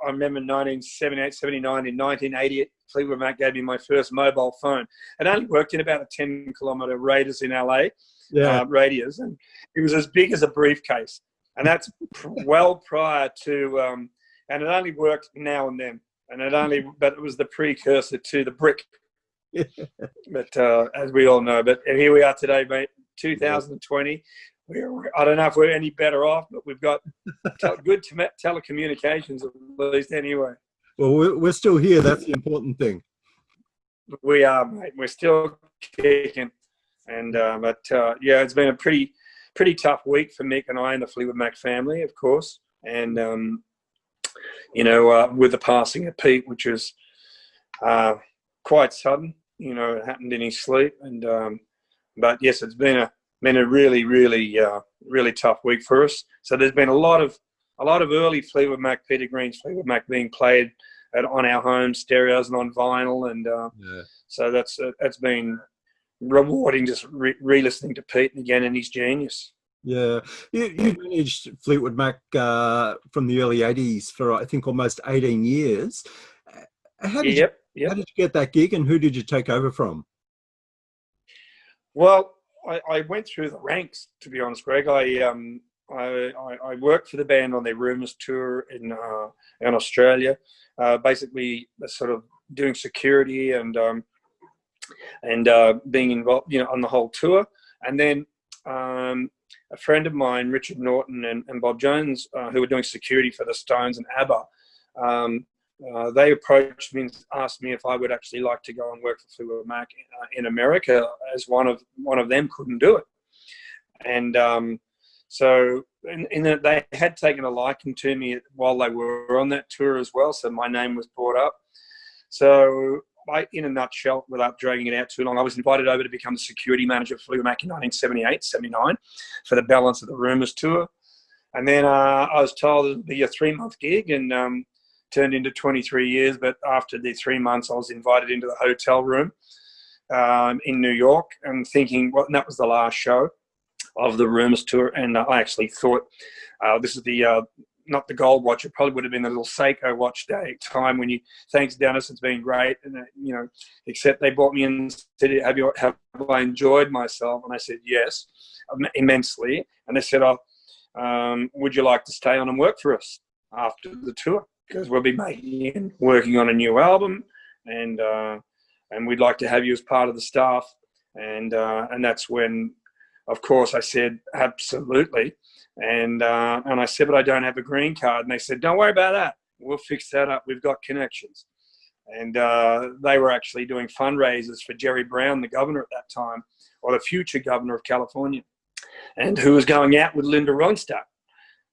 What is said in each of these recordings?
I remember 1978, 79, in 1980, Fleetwood Mac gave me my first mobile phone. It only worked in about a 10-kilometre radius in LA, radius, and it was as big as a briefcase. And that's well prior to, and it only worked now and then. But it was the precursor to the brick. But as we all know, but here we are today, mate, 2020. I don't know if we're any better off, but we've got good telecommunications at least anyway. Well, we're still here. That's the important thing. We are, mate. We're still kicking. And yeah, it's been a pretty tough week for Mick and I and the Fleetwood Mac family, of course. And, with the passing of Pete, which was quite sudden, it happened in his sleep. And but yes, it's been a really, really tough week for us. So there's been a lot of early Fleetwood Mac, Peter Green's Fleetwood Mac being played on our home stereos and on vinyl, and so that's been rewarding, just re-listening to Pete again and his genius. Yeah, you managed Fleetwood Mac from the early '80s for I think almost 18 years. How did you get that gig, and who did you take over from? Well, I went through the ranks, to be honest, Greg. I worked for the band on their Rumours tour in Australia, basically sort of doing security and being involved, on the whole tour. And then a friend of mine, Richard Norton and Bob Jones, who were doing security for the Stones and ABBA, they approached me and asked me if I would actually like to go and work for Fleetwood Mac in America, as one of them couldn't do it. And so they had taken a liking to me while they were on that tour as well, so my name was brought up. So in a nutshell, without dragging it out too long, I was invited over to become the security manager for Fleetwood Mac in 1978, 79 for the balance of the Rumours tour. And then I was told it would be a 3-month gig, and turned into 23 years. But after the 3 months, I was invited into the hotel room in New York, and thinking, well, that was the last show of the Rumours tour. And I actually thought, this is the not the gold watch. It probably would have been the little Seiko watch day time when thanks Dennis, it's been great. And except they brought me in and said, have I enjoyed myself? And I said, yes, immensely. And they said, would you like to stay on and work for us after the tour? Because we'll be working on a new album, and we'd like to have you as part of the staff. And that's when, of course, I said absolutely. And I said, but I don't have a green card. And they said, don't worry about that. We'll fix that up. We've got connections. And they were actually doing fundraisers for Jerry Brown, the governor at that time, or the future governor of California, and who was going out with Linda Ronstadt.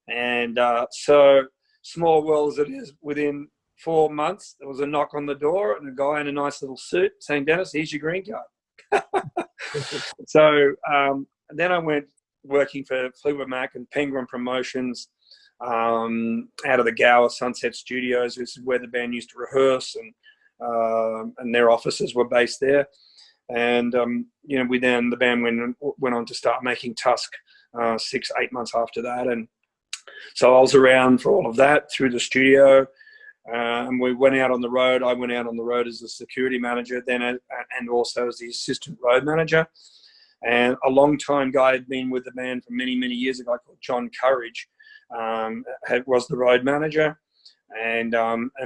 And so, small world as it is, within 4 months, there was a knock on the door and a guy in a nice little suit saying, Dennis, here's your green card. So then I went working for Fleetwood Mac and Penguin Promotions out of the Gower Sunset Studios, which is where the band used to rehearse, and their offices were based there. And, the band went on to start making Tusk 6-8 months after that. And so I was around for all of that through the studio, and we went out on the road. I went out on the road as the security manager then, and also as the assistant road manager. And a long-time guy had been with the band for many, many years, a guy called John Courage, was the road manager. And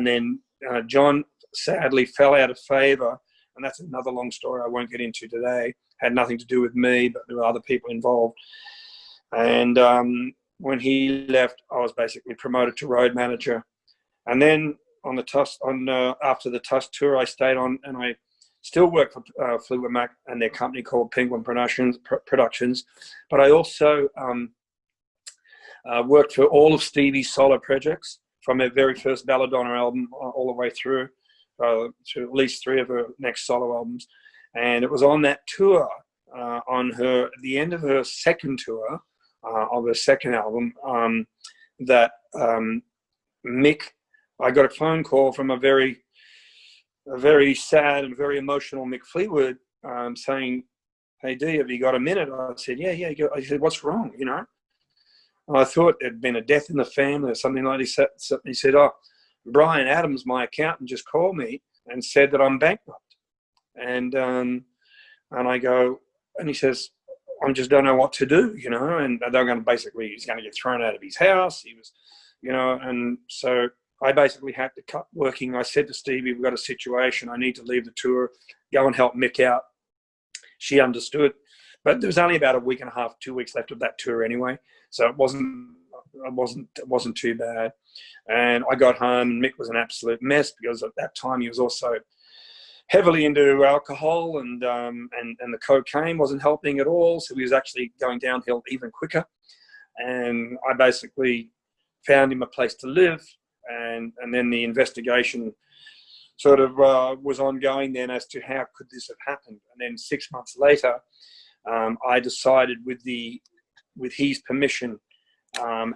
then John sadly fell out of favour, and that's another long story I won't get into today. Had nothing to do with me, but there were other people involved. And when he left, I was basically promoted to road manager. And then after the Tusk tour, I stayed on, and I still work for Fleetwood Mac and their company called Penguin Productions. But I also worked for all of Stevie's solo projects, from her very first Belladonna album all the way through to at least 3 of her next solo albums. And it was on that tour, at the end of her second tour, of her second album, that Mick, I got a phone call from a very sad and very emotional Mick Fleetwood, saying, "Hey D, have you got a minute?" I said, "Yeah." I said, "What's wrong?" I thought there'd been a death in the family or something like that. He said, "Oh, Brian Adams, my accountant, just called me and said that I'm bankrupt. And I go, and he says, I just don't know what to do, you know. And they're going to basically, he's going to get thrown out of his house. He was, you know, and so I basically had to cut working. I said to Stevie, we've got a situation. I need to leave the tour, go and help Mick out. She understood. But there was only about a week and a half, 2 weeks left of that tour anyway. So it wasn't too bad. And I got home and Mick was an absolute mess because at that time he was also heavily into alcohol, and the cocaine wasn't helping at all. So he was actually going downhill even quicker. And I basically found him a place to live. And then the investigation sort of was ongoing then as to how could this have happened. And then 6 months later, I decided with his permission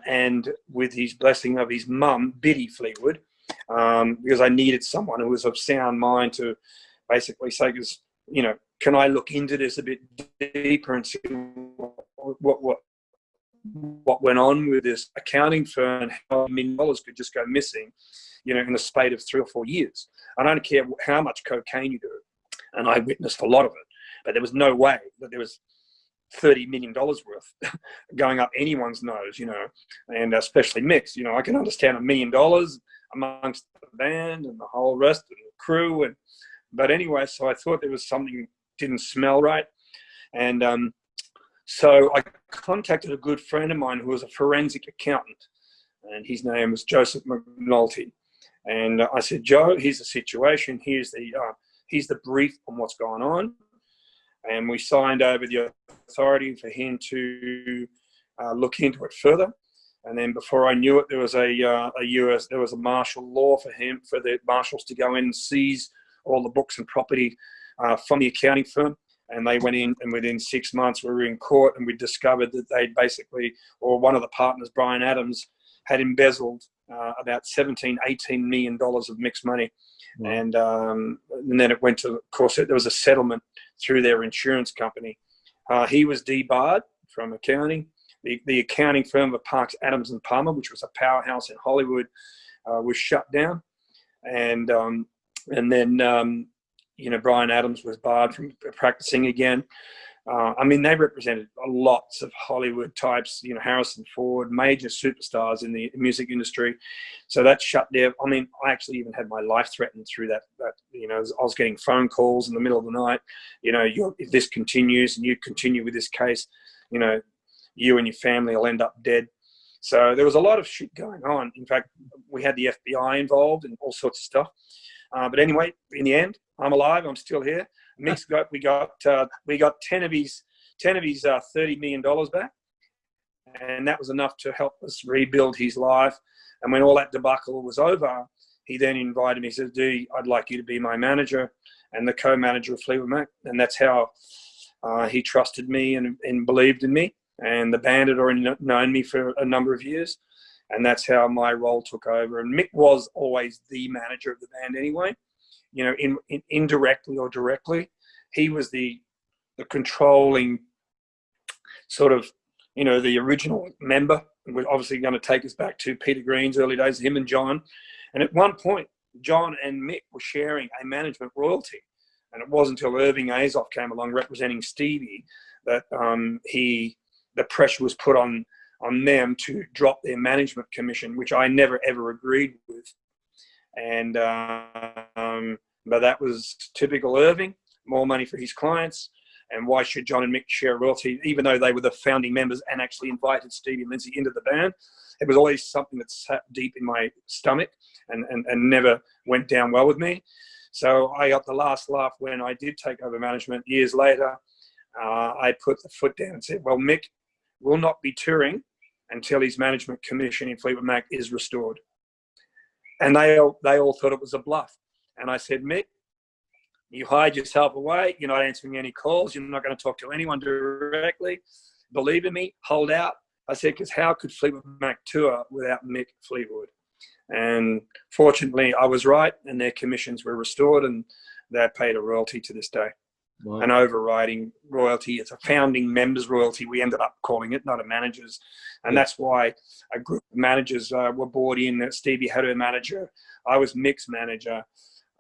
and with his blessing of his mum, Biddy Fleetwood, because I needed someone who was of sound mind to basically say, because, you know, can I look into this a bit deeper and see what went on with this accounting firm and how $1 million could just go missing, you know, in a spate of 3 or 4 years. I don't care how much cocaine you do, and I witnessed a lot of it, but there was no way that there was $30 million worth going up anyone's nose, you know, and especially Mick's. You know, I can understand $1 million amongst the band and the whole rest of the crew, but anyway, so I thought there was something didn't smell right, and so I contacted a good friend of mine who was a forensic accountant, and his name was Joseph McNulty. And I said, Joe, here's the situation. Here's the brief on what's going on. And we signed over the authority for him to look into it further. And then before I knew it, there was a martial law for the marshals to go in and seize all the books and property from the accounting firm. And they went in, and within 6 months we were in court, and we discovered that they'd basically, or one of the partners, Brian Adams, had embezzled about $17, $18 million of mixed money. Wow. And then it went to, of course, there was a settlement through their insurance company. He was debarred from accounting. The accounting firm of Parks, Adams and Palmer, which was a powerhouse in Hollywood, was shut down. And then you know, Brian Adams was barred from practicing again. I mean, they represented lots of Hollywood types, you know, Harrison Ford, major superstars in the music industry. So that shut down. I mean, I actually even had my life threatened through that, you know, I was getting phone calls in the middle of the night, you know, if this continues and you continue with this case, you know, you and your family will end up dead. So there was a lot of shit going on. In fact, we had the FBI involved and all sorts of stuff. But anyway, in the end, I'm alive. I'm still here. Mick's we got 10 of his $30 million back, and that was enough to help us rebuild his life. And when all that debacle was over, he then invited me. He said, "D, I'd like you to be my manager and the co-manager of Fleetwood Mac." And that's how he trusted me and believed in me. And the band had already known me for a number of years, and that's how my role took over. And Mick was always the manager of the band anyway. You know, in indirectly or directly, he was the controlling sort of, you know, the original member. We're obviously going to take us back to Peter Green's early days, him and John. And at one point, John and Mick were sharing a management royalty. And it wasn't until Irving Azoff came along representing Stevie that the pressure was put on them to drop their management commission, which I never ever agreed with. And but that was typical Irving, more money for his clients. And why should John and Mick share royalty, even though they were the founding members and actually invited Stevie and Lindsay into the band? It was always something that sat deep in my stomach and never went down well with me. So I got the last laugh when I did take over management years later. I put the foot down and said, well, Mick will not be touring until his management commission in Fleetwood Mac is restored. And they all thought it was a bluff. And I said, Mick, you hide yourself away. You're not answering any calls. You're not going to talk to anyone directly. Believe in me, hold out. I said, because how could Fleetwood Mac tour without Mick Fleetwood? And fortunately, I was right, and their commissions were restored, and they paid a royalty to this day. Wow. an overriding royalty. It's a founding members royalty, we ended up calling it, not a manager's. And that's why a group of managers were brought in. Stevie had her manager, I was Mick's manager,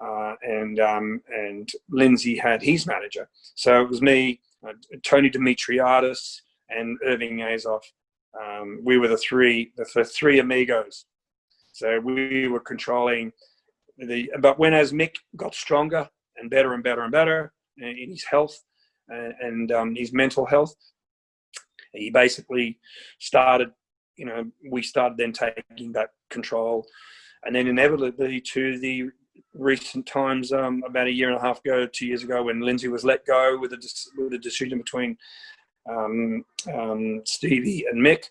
and Lindsay had his manager. So it was me, Tony Dimitriadis, and Irving Azoff. We were the three amigos. So we were controlling but when as Mick got stronger and better and better and better in his health and his mental health, he basically started, we started then taking that control. And then inevitably to the recent times, about a year and a half ago, 2 years ago, when Lindsay was let go with a decision between Stevie and Mick,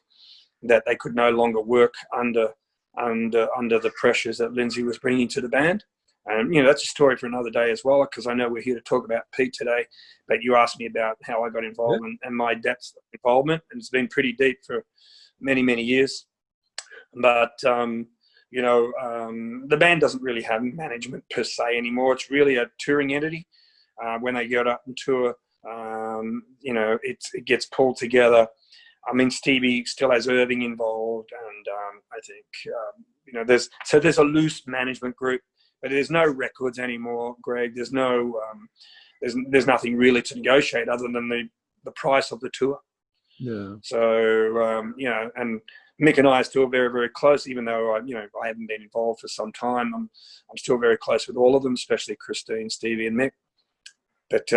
that they could no longer work under the pressures that Lindsay was bringing to the band. And, that's a story for another day as well, because I know we're here to talk about Pete today, but you asked me about how I got involved and my depth of involvement, and it's been pretty deep for many, many years. But, the band doesn't really have management per se anymore. It's really a touring entity. When they go up and tour, it gets pulled together. I mean, Stevie still has Irving involved, and I think there's a loose management group, but there's no records anymore, Greg. There's no there's nothing really to negotiate other than the price of the tour. Yeah. So and Mick and I are still very, very close, even though I haven't been involved for some time. I'm still very close with all of them, especially Christine, Stevie, and Mick. But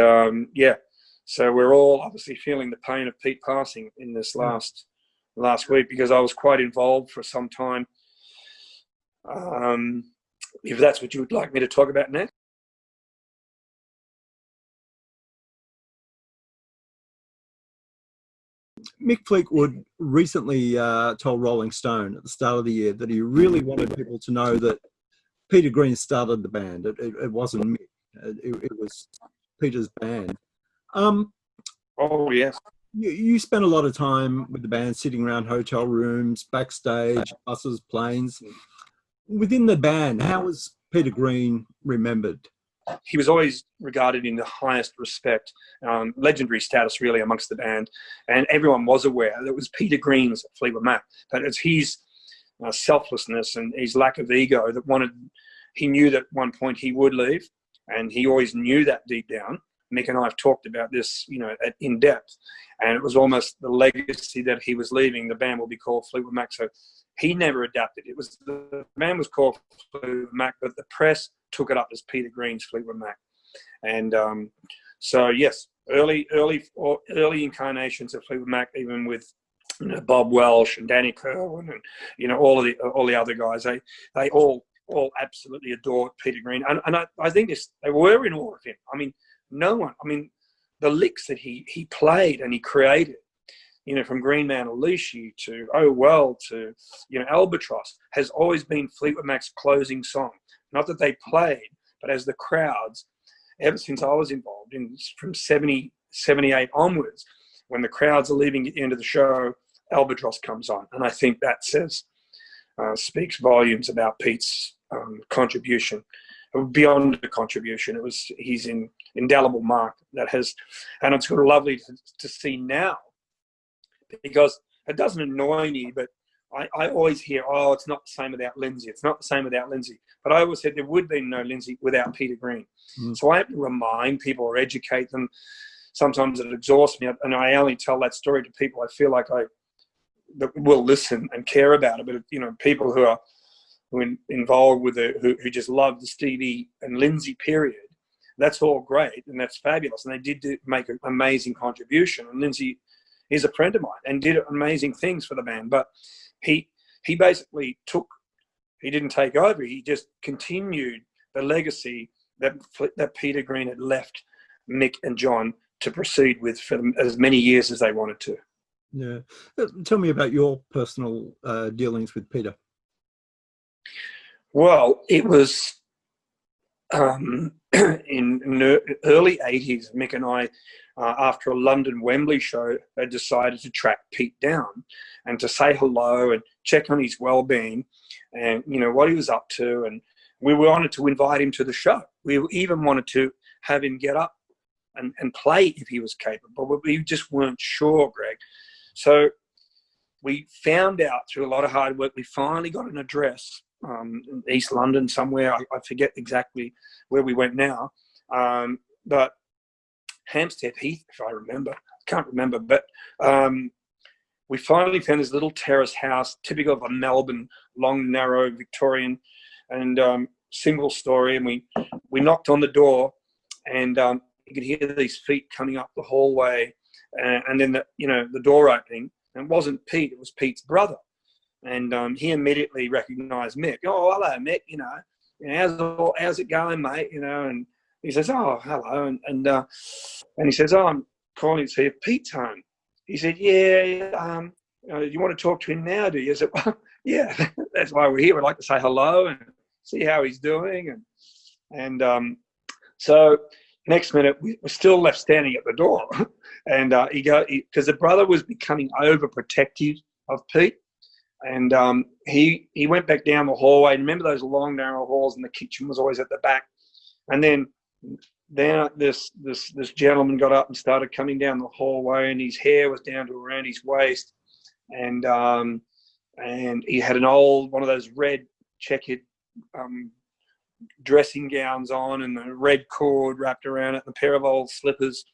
so we're all obviously feeling the pain of Pete passing in this last week, because I was quite involved for some time. If that's what you would like me to talk about next. Mick Fleetwood recently told Rolling Stone at the start of the year that he really wanted people to know that Peter Green started the band. It wasn't Mick. It was Peter's band. Oh, yes. You spent a lot of time with the band, sitting around hotel rooms, backstage, buses, planes. Within the band, how was Peter Green remembered? He was always regarded in the highest respect, legendary status really amongst the band, and everyone was aware that it was Peter Green's Fleetwood Mac, but it's his selflessness and his lack of ego that he knew that at one point he would leave, and he always knew that deep down. Mick and I have talked about this, in depth, and it was almost the legacy that he was leaving. The band will be called Fleetwood Mac, so he never adapted. It was the band was called Fleetwood Mac, but the press took it up as Peter Green's Fleetwood Mac, and so yes, early incarnations of Fleetwood Mac, even with Bob Welsh and Danny Kerwin and all the other guys, they all absolutely adored Peter Green, and I think they were in awe of him. I mean, the licks that he played and he created, from Green Man Alicia to Oh Well to, Albatross, has always been Fleetwood Mac's closing song. Not that they played, but as the crowds, ever since I was involved from 70, 78 onwards, when the crowds are leaving at the end of the show, Albatross comes on. And I think that speaks volumes about Pete's contribution. Beyond the contribution, he's an indelible mark and it's sort of lovely to see now, because it doesn't annoy me, but I always hear, it's not the same without Lindsay. It's not the same without Lindsay. But I always said there would be no Lindsay without Peter Green. So I have to remind people or educate them. Sometimes it exhausts me, and I only tell that story to people I feel like that will listen and care about it. But people who are involved with who just love the Stevie and Lindsay period, that's all great and that's fabulous, and they did make an amazing contribution, and Lindsay is a friend of mine and did amazing things for the band, but he basically he didn't take over, he just continued the legacy that Peter Green had left Mick and John to proceed with for as many years as they wanted to. Yeah. Tell me about your personal dealings with Peter. Well, it was in the early 80s, Mick and I, after a London Wembley show, had decided to track Pete down and to say hello and check on his well-being and, what he was up to. And we wanted to invite him to the show. We even wanted to have him get up and play if he was capable, but we just weren't sure, Greg. So we found out through a lot of hard work, we finally got an address in East London somewhere. I forget exactly where we went now, but Hampstead Heath, if I remember. I can't remember, but we finally found this little terrace house, typical of a Melbourne, long, narrow, Victorian, and single story. And we knocked on the door, and you could hear these feet coming up the hallway, and then the door opening. And it wasn't Pete; it was Pete's brother. And he immediately recognised Mick. Oh, hello, Mick. How's it going, mate? And he says, oh, hello. And he says, oh, I'm calling to see if Pete's home. He said, yeah, you want to talk to him now, do you? I said, well, yeah, that's why we're here. We'd like to say hello and see how he's doing. And so next minute, we're still left standing at the door. And because the brother was becoming overprotective of Pete. And he went back down the hallway. And remember those long, narrow halls, and the kitchen was always at the back. And then this gentleman got up and started coming down the hallway, and his hair was down to around his waist, and he had one of those red checkered dressing gowns on, and the red cord wrapped around it, and a pair of old slippers.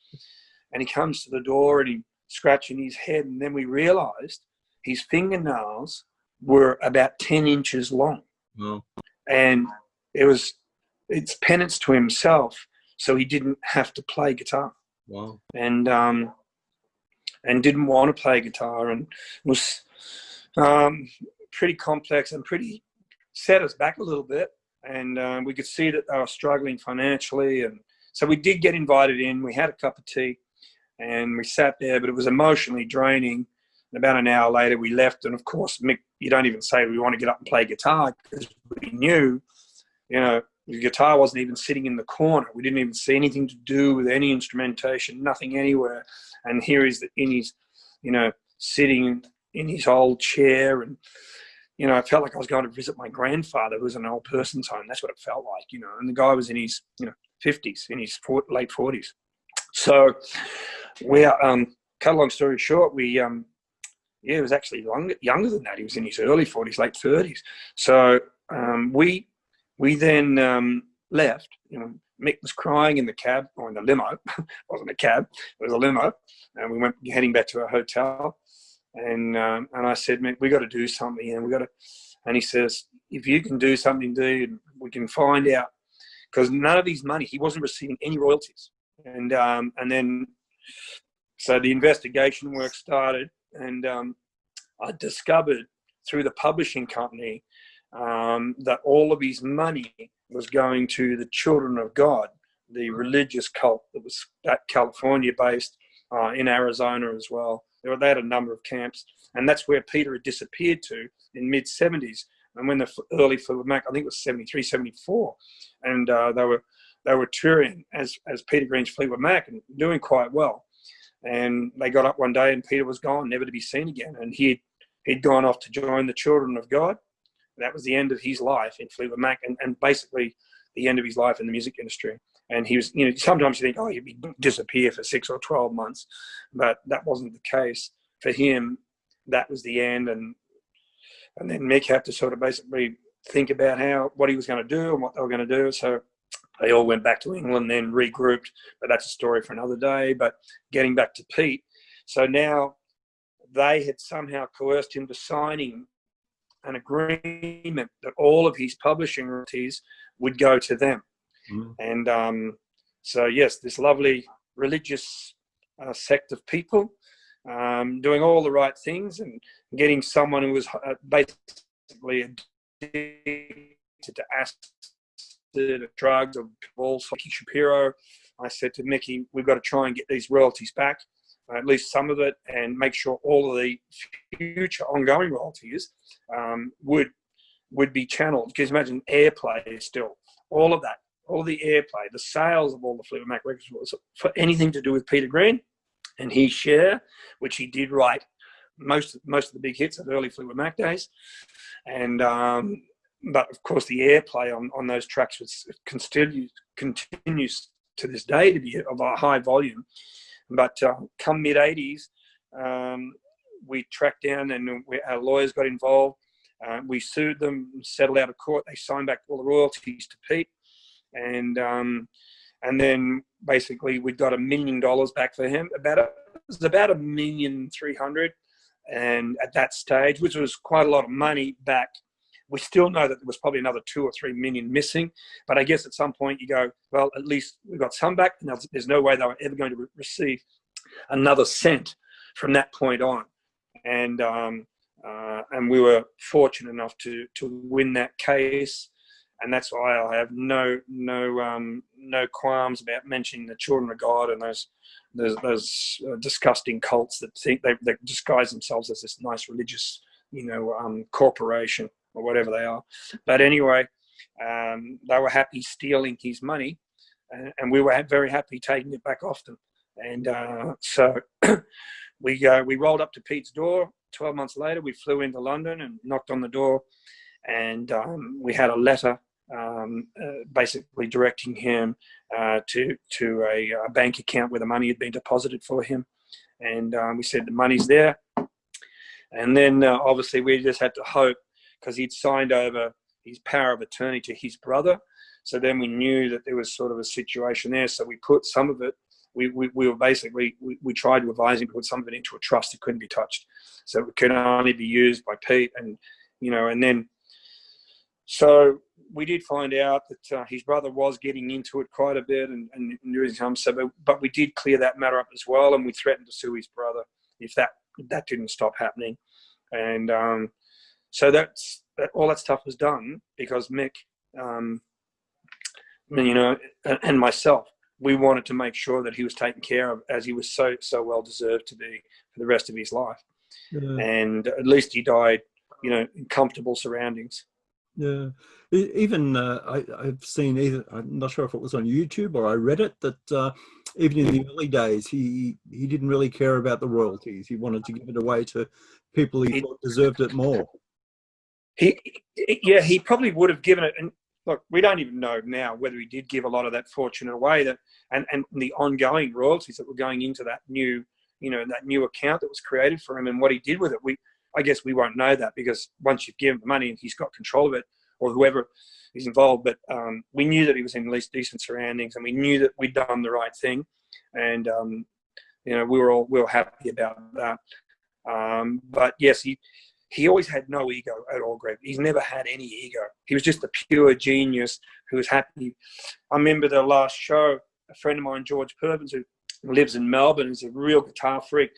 And he comes to the door and he's scratching his head, and then we realised his fingernails were about 10 inches long. Wow. And it's penance to himself, so he didn't have to play guitar. Wow. And didn't want to play guitar, and was pretty complex and pretty set us back a little bit. And we could see that they were struggling financially. And so we did get invited in. We had a cup of tea and we sat there, but it was emotionally draining. And about an hour later, we left. And of course, Mick, you don't even say we want to get up and play guitar, because we knew, the guitar wasn't even sitting in the corner. We didn't even see anything to do with any instrumentation, nothing anywhere. And here he's in his, sitting in his old chair. And, I felt like I was going to visit my grandfather, who was an old person's home. That's what it felt like, And the guy was in his, 50s, in his late 40s. So we, cut a long story short, we, it was actually younger than that. He was in his early 40s, late 30s. So we then left. Mick was crying in the cab, or in the limo. It wasn't a cab, it was a limo. And we went heading back to our hotel. And I said, Mick, we got to do something. And he says, if you can do something, dude, we can find out. Because none of his money, he wasn't receiving any royalties. And then, so the investigation work started. And I discovered through the publishing company that all of his money was going to the Children of God, the religious cult that was California-based, in Arizona as well. They had a number of camps, and that's where Peter had disappeared to in mid-70s. And when the early Fleetwood Mac, I think it was 73, 74, and they were touring as Peter Green's Fleetwood Mac and doing quite well. And they got up one day and Peter was gone, never to be seen again. And he'd gone off to join the Children of God. That was the end of his life in Fleetwood Mac, and basically the end of his life in the music industry. And he was, sometimes you think, oh, he'd disappear for 6 or 12 months, but that wasn't the case. For him, that was the end. And then Mick had to sort of basically think about what he was going to do and what they were going to do. So they all went back to England, then regrouped, but that's a story for another day. But getting back to Pete, so now they had somehow coerced him to signing an agreement that all of his publishing royalties would go to them. Mm. And so, yes, this lovely religious sect of people doing all the right things and getting someone who was basically addicted to acid, drugs, or also Mickey Shapiro. I said to Mickey, we've got to try and get these royalties back, at least some of it, and make sure all of the future ongoing royalties would be channeled. Because imagine airplay still, all of that, all the airplay, the sales of all the Fleetwood Mac records was for anything to do with Peter Green and his share, which he did write most of the big hits of early Fleetwood Mac days. And but of course the airplay on those tracks was continues to this day to be of a high volume. But come mid-'80s, we tracked down and our lawyers got involved. We sued them, settled out of court. They signed back all the royalties to Pete. And then basically we got $1 million back for him. It was about $1.3 million. And at that stage, which was quite a lot of money back, we still know that there was probably another 2 or 3 million missing. But I guess at some point you go, well, at least we got some back. And there's no way they were ever going to receive another cent from that point on. And we were fortunate enough to win that case. And that's why I have no qualms about mentioning the children of God and those disgusting cults that think they disguise themselves as this nice religious, corporation or whatever they are. But anyway, they were happy stealing his money, and we were very happy taking it back off them. And so we rolled up to Pete's door. 12 months later, we flew into London and knocked on the door, and we had a letter basically directing him to a bank account where the money had been deposited for him. And we said the money's there. And then obviously we just had to hope, because he'd signed over his power of attorney to his brother. So then we knew that there was sort of a situation there. So we put some of it, we were basically, we tried to advise him to put some of it into a trust that couldn't be touched. So it could only be used by Pete. And, and then, so we did find out that his brother was getting into it quite a bit and doing some. But we did clear that matter up as well, and we threatened to sue his brother if that didn't stop happening. And so all that stuff was done because Mick, and myself, we wanted to make sure that he was taken care of, as he was so well deserved to be for the rest of his life. Yeah. And at least he died, in comfortable surroundings. Yeah, even I've seen I'm not sure if it was on YouTube or I read it, that even in the early days, he didn't really care about the royalties. He wanted to give it away to people he thought deserved it more. He probably would have given it. And look, we don't even know now whether he did give a lot of that fortune away, and the ongoing royalties that were going into that new, that new account that was created for him, and what he did with it. I guess we won't know that, because once you've given him the money and he's got control of it, or whoever is involved. But we knew that he was in at least decent surroundings, and we knew that we'd done the right thing, and we were happy about that. But yes, he always had no ego at all, Greg. He's never had any ego. He was just a pure genius who was happy. I remember the last show, a friend of mine, George Purvins, who lives in Melbourne, is a real guitar freak,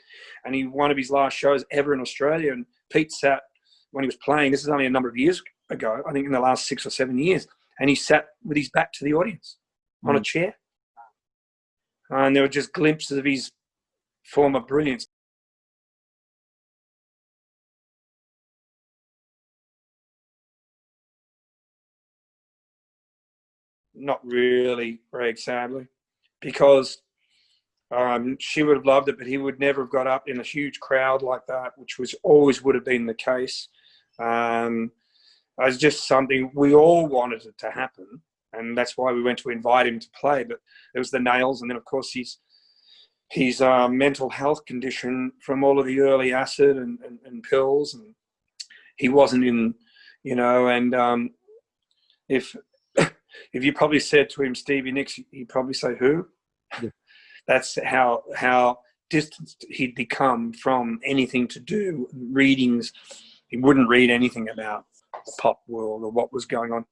and one of his last shows ever in Australia, and Pete sat when he was playing, this is only a number of years ago, I think in the last 6 or 7 years, and he sat with his back to the audience on a chair, and there were just glimpses of his former brilliance. Not really, Greg, sadly, because she would have loved it, but he would never have got up in a huge crowd like that, which always would have been the case. It was just something we all wanted it to happen, and that's why we went to invite him to play. But there was the nails, and then of course his mental health condition from all of the early acid and pills, and he wasn't in, and if you probably said to him, Stevie Nicks, he'd probably say, who? Yeah. That's how distanced he'd become from anything to do readings. He wouldn't read anything about the pop world or what was going on.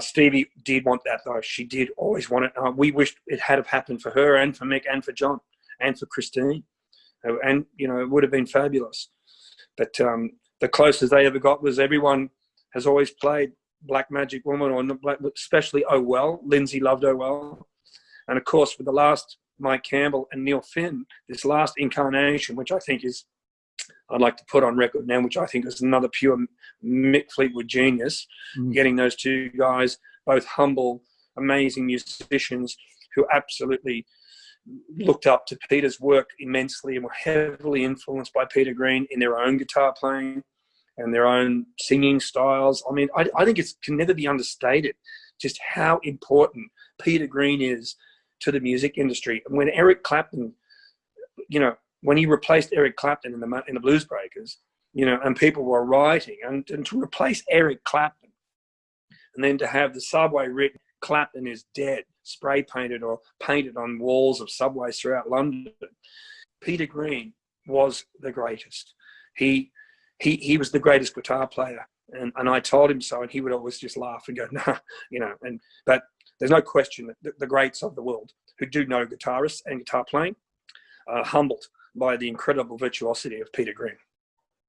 Stevie did want that, though. She did always want it. We wished it had have happened for her and for Mick and for John and for Christine. And, it would have been fabulous. But the closest they ever got was everyone has always played Black Magic Woman, or especially Oh Well. Lindsay loved Oh Well. And, of course, with the last Mike Campbell and Neil Finn, this last incarnation, which I think is, I'd like to put on record now, which I think is another pure Mick Fleetwood genius, getting those two guys, both humble, amazing musicians who absolutely looked up to Peter's work immensely and were heavily influenced by Peter Green in their own guitar playing and their own singing styles. I mean, I think it can never be understated just how important Peter Green is to the music industry. And when Eric Clapton, you know, when he replaced Eric Clapton in the Blues Breakers, you know, and people were writing, and to replace Eric Clapton, and then to have the subway written, Clapton is dead, spray painted or painted on walls of subways throughout London. Peter Green was the greatest. He was the greatest guitar player. And I told him so, and he would always just laugh and go, nah, you know, but there's no question that the greats of the world who do know guitarists and guitar playing are humbled by the incredible virtuosity of Peter Green.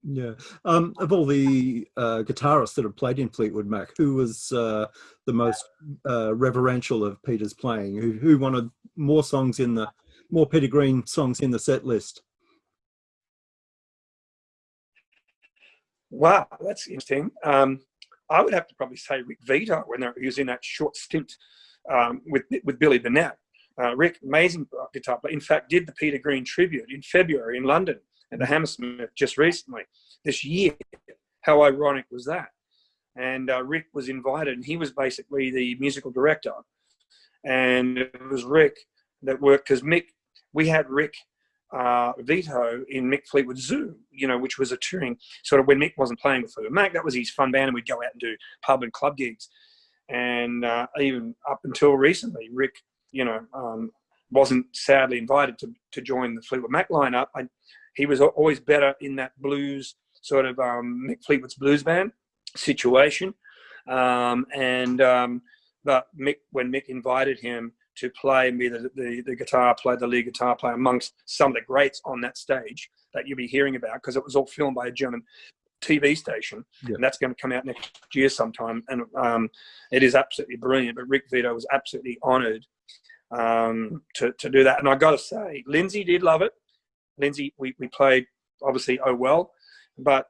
Yeah. Of all the guitarists that have played in Fleetwood Mac, who was the most reverential of Peter's playing? Who wanted more Peter Green songs in the set list? Wow, that's interesting. I would have to probably say Rick Vito when he was in that short stint with Billy Burnett. Rick, amazing guitar player. In fact, did the Peter Green tribute in February in London at the Hammersmith just recently, this year. How ironic was that? And Rick was invited, and he was basically the musical director. And it was Rick that worked, because we had Rick Vito in Mick Fleetwood Zoo, you know, which was a touring, sort of when Mick wasn't playing with Fleetwood Mac, that was his fun band, and we'd go out and do pub and club gigs. And even up until recently, Rick, you know, wasn't sadly invited to join the Fleetwood Mac lineup. He was always better in that blues, sort of Mick Fleetwood's blues band situation. But when Mick invited him to play and be the guitar player, the lead guitar player amongst some of the greats on that stage that you'll be hearing about, because it was all filmed by a German TV station, and that's going to come out next year sometime. And it is absolutely brilliant. But Rick Vito was absolutely honoured to do that. And I got to say, Lindsay did love it. Lindsay, we played obviously Oh Well, but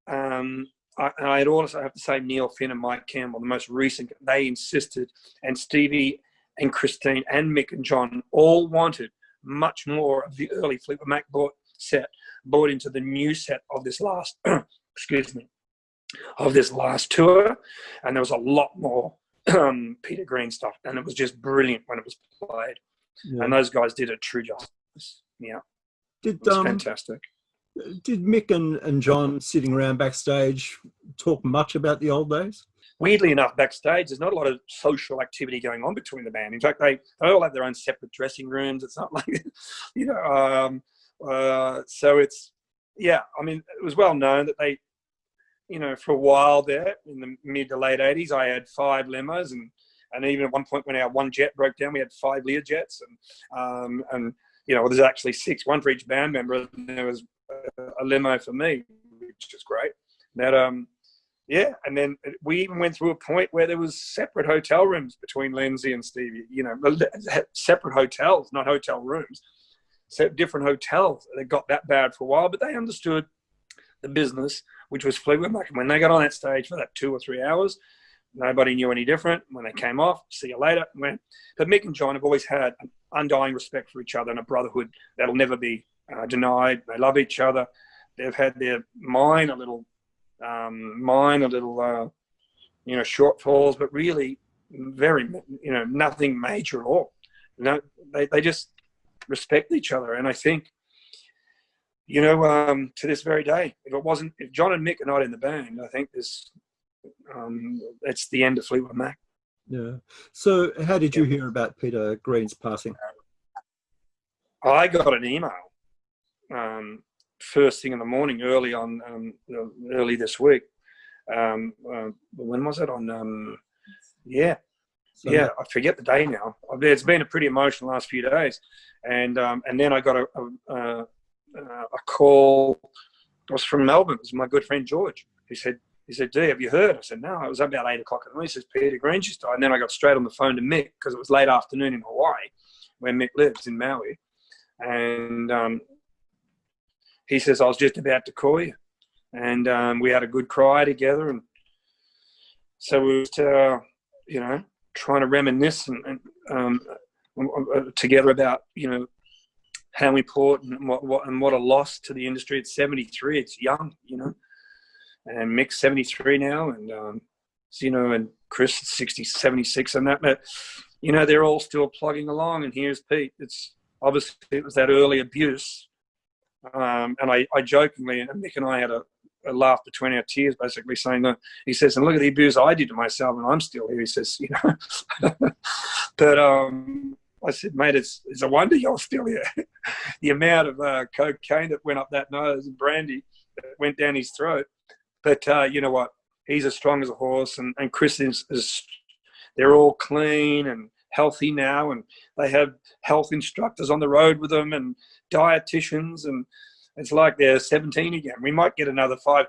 I'd also have to say Neil Finn and Mike Campbell, the most recent, they insisted, and Stevie and Christine and Mick and John all wanted much more of the early Fleetwood Mac brought into the new set of this last, of this last tour. And there was a lot more Peter Green stuff, and it was just brilliant when it was played. Yeah. And those guys did it true justice. Yeah. It was fantastic. Did Mick and John sitting around backstage talk much about the old days? Weirdly enough, backstage, there's not a lot of social activity going on between the band. In fact, they all have their own separate dressing rooms. It's not like, you know, so it's, yeah, I mean, it was well known that they, you know, for a while there in the mid to late 80s, I had 5 limos, and even at one point when our one jet broke down, we had 5 Learjets, and you know, there's actually 6, one for each band member, and there was a limo for me, which is great. That yeah, and then we even went through a point where there was separate hotel rooms between Lindsay and Stevie, you know, separate hotels, not hotel rooms, so different hotels. They got that bad for a while, but they understood the business, which was Fleetwood Mac. And when they got on that stage for that 2 or 3 hours, nobody knew any different. When they came off, see you later. But Mick and John have always had an undying respect for each other and a brotherhood that'll never be denied. They love each other. They've had their minor little you know, shortfalls, but really very, you know, nothing major at all. You know, they just respect each other. And I think, you know, to this very day, if John and Mick are not in the band, I think it's the end of Fleetwood Mac. Yeah. So how did you hear about Peter Green's passing? I got an email first thing in the morning, early this week. When was it? I forget the day now. It's been a pretty emotional last few days, and then I got a call. It was from Melbourne. It was my good friend George. He said, "D, have you heard?" I said, "No." It was about 8 o'clock at night. He says, "Peter Green just died." And then I got straight on the phone to Mick, because it was late afternoon in Hawaii, where Mick lives in Maui, and he says, "I was just about to call you," and we had a good cry together, and so we were, you know, trying to reminisce and together about, you know, how important and what a loss to the industry. It's 73. It's young, you know, and Mick's 73 now, and you know, and Chris is 76, and that. But you know, they're all still plugging along, and here's Pete. It's obviously it was that early abuse, and I jokingly, and Mick and I had a laugh between our tears, basically saying that he says, and look at the abuse I did to myself, and I'm still here. He says, you know, but I said, mate, it's a wonder you're still here. The amount of cocaine that went up that nose and brandy that went down his throat. But you know what? He's as strong as a horse, and Chris is they're all clean and healthy now, and they have health instructors on the road with them and dietitians, and it's like they're 17 again. We might get another 5